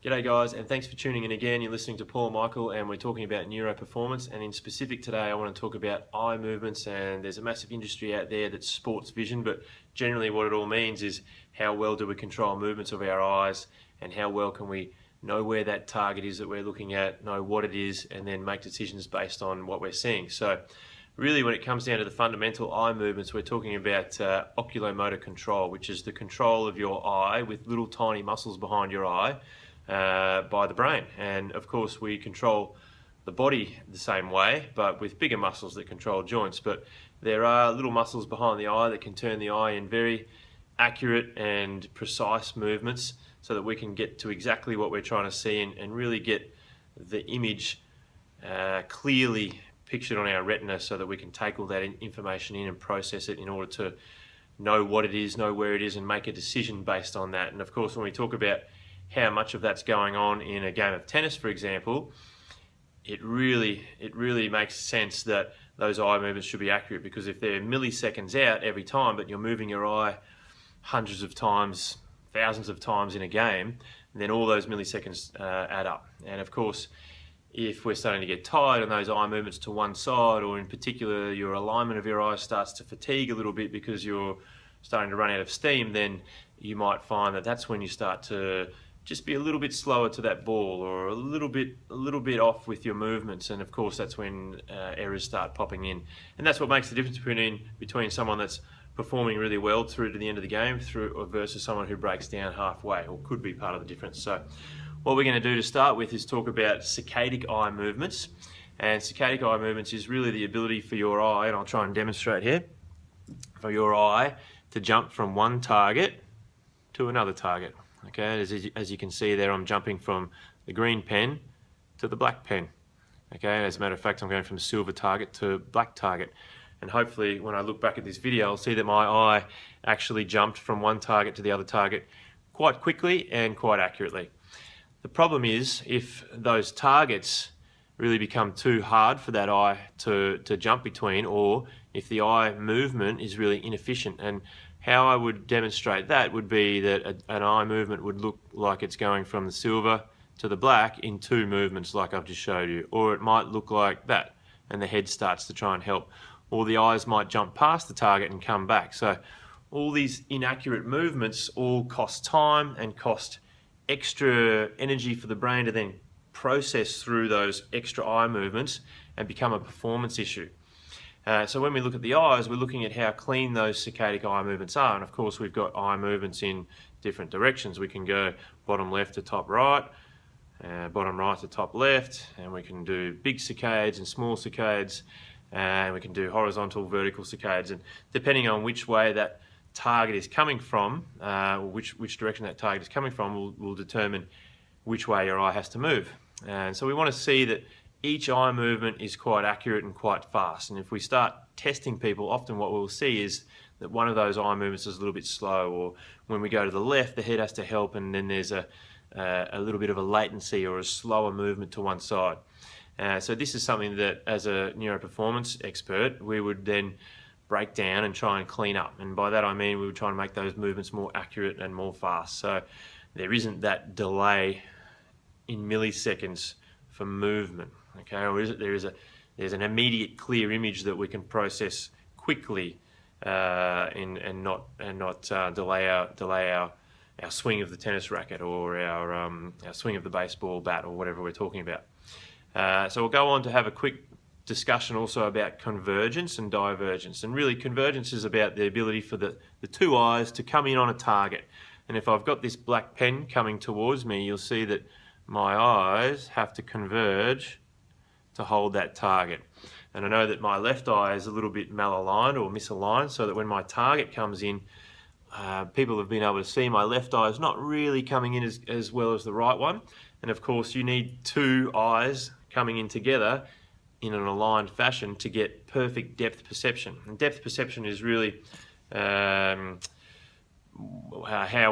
G'day guys, and thanks for tuning in again. You're listening to Paul Michael and we're talking about neuro performance, and in specific today I want to talk about eye movements. And there's a massive industry out there that's sports vision, but generally what it all means is how well do we control movements of our eyes, and how well can we know where that target is that we're looking at, know what it is, and then make decisions based on what we're seeing. So really when it comes down to the fundamental eye movements, we're talking about oculomotor control, which is the control of your eye with little tiny muscles behind your eye by the brain. And of course we control the body the same way, but with bigger muscles that control joints. But there are little muscles behind the eye that can turn the eye in very accurate and precise movements so that we can get to exactly what we're trying to see and really get the image clearly pictured on our retina, so that we can take all that information in and process it in order to know what it is, know where it is, and make a decision based on that. And of course when we talk about how much of that's going on in a game of tennis, for example, it really makes sense that those eye movements should be accurate, because if they're milliseconds out every time, but you're moving your eye hundreds of times, thousands of times in a game, then all those milliseconds add up. And of course, if we're starting to get tired on those eye movements to one side, or in particular your alignment of your eyes starts to fatigue a little bit because you're starting to run out of steam, then you might find that that's when you start to just be a little bit slower to that ball, or a little bit off with your movements. And of course that's when errors start popping in, and that's what makes the difference between someone that's performing really well through to the end of the game versus someone who breaks down halfway, or could be part of the difference. So what we're going to do to start with is talk about saccadic eye movements. And saccadic eye movements is really the ability for your eye, and I'll try and demonstrate here, for your eye to jump from one target to another target. Okay, as you can see there, I'm jumping from the green pen to the black pen. Okay, as a matter of fact, I'm going from silver target to black target. And hopefully when I look back at this video, I'll see that my eye actually jumped from one target to the other target quite quickly and quite accurately. The problem is if those targets really become too hard for that eye to jump between, or if the eye movement is really inefficient. And how I would demonstrate that would be that an eye movement would look like it's going from the silver to the black in two movements like I've just showed you, or it might look like that and the head starts to try and help, or the eyes might jump past the target and come back. So all these inaccurate movements all cost time and cost extra energy for the brain to then process through those extra eye movements and become a performance issue. So when we look at the eyes, we're looking at how clean those saccadic eye movements are. And of course we've got eye movements in different directions. We can go bottom left to top right, bottom right to top left, and we can do big saccades and small saccades, and we can do horizontal, vertical saccades. And depending on which way that target is coming from, which direction that target is coming from, will determine which way your eye has to move. And so we want to see that each eye movement is quite accurate and quite fast. And if we start testing people, often what we'll see is that one of those eye movements is a little bit slow, or when we go to the left, the head has to help, and then there's a little bit of a latency or a slower movement to one side. So this is something that, as a neuroperformance expert, we would then break down and try and clean up. And by that I mean we would try and make those movements more accurate and more fast, so there isn't that delay in milliseconds for movement. Okay, or is it there's an immediate clear image that we can process quickly and not delay our swing of the tennis racket, or our swing of the baseball bat, or whatever we're talking about. So we'll go on to have a quick discussion also about convergence and divergence. And really convergence is about the ability for the two eyes to come in on a target. And if I've got this black pen coming towards me, you'll see that my eyes have to converge to hold that target. And I know that my left eye is a little bit malaligned or misaligned, so that when my target comes in, people have been able to see my left eye is not really coming in as well as the right one. And of course you need two eyes coming in together in an aligned fashion to get perfect depth perception. And depth perception is really how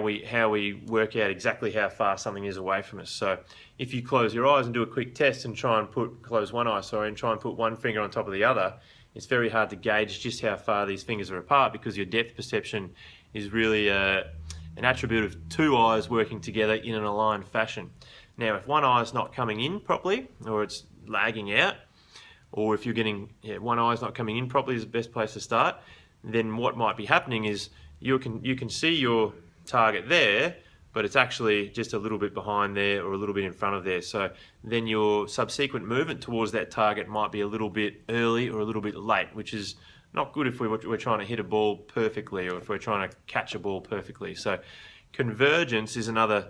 we work out exactly how far something is away from us. So if you close your eyes and do a quick test and close one eye, and try and put one finger on top of the other, it's very hard to gauge just how far these fingers are apart, because your depth perception is really an attribute of two eyes working together in an aligned fashion. Now, if one eye is not coming in properly, or it's lagging out, or if you're getting one eye's not coming in properly is the best place to start, then what might be happening is you can see your target there, but it's actually just a little bit behind there or a little bit in front of there. So then your subsequent movement towards that target might be a little bit early or a little bit late, which is not good if we're trying to hit a ball perfectly or if we're trying to catch a ball perfectly. So convergence is another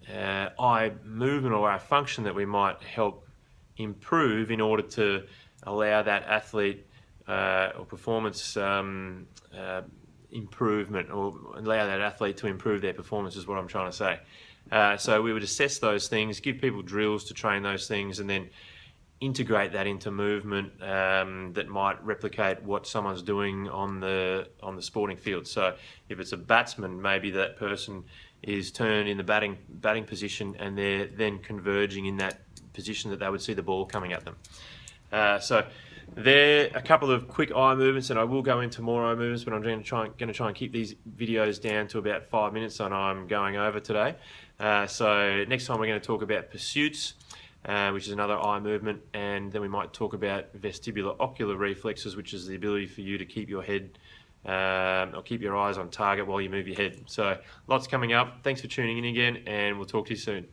eye movement or eye function that we might help improve in order to allow that athlete or performance improvement, or allow that athlete to improve their performance is what I'm trying to say. So we would assess those things, give people drills to train those things, and then integrate that into movement that might replicate what someone's doing on the sporting field. So if it's a batsman, maybe that person is turned in the batting position and they're then converging in that position that they would see the ball coming at them. So there are a couple of quick eye movements, and I will go into more eye movements, but I'm going to try and keep these videos down to about 5 minutes, and I'm going over today. So next time we're going to talk about pursuits, which is another eye movement, and then we might talk about vestibular ocular reflexes, which is the ability for you to keep your head or keep your eyes on target while you move your head. So lots coming up. Thanks for tuning in again, and we'll talk to you soon.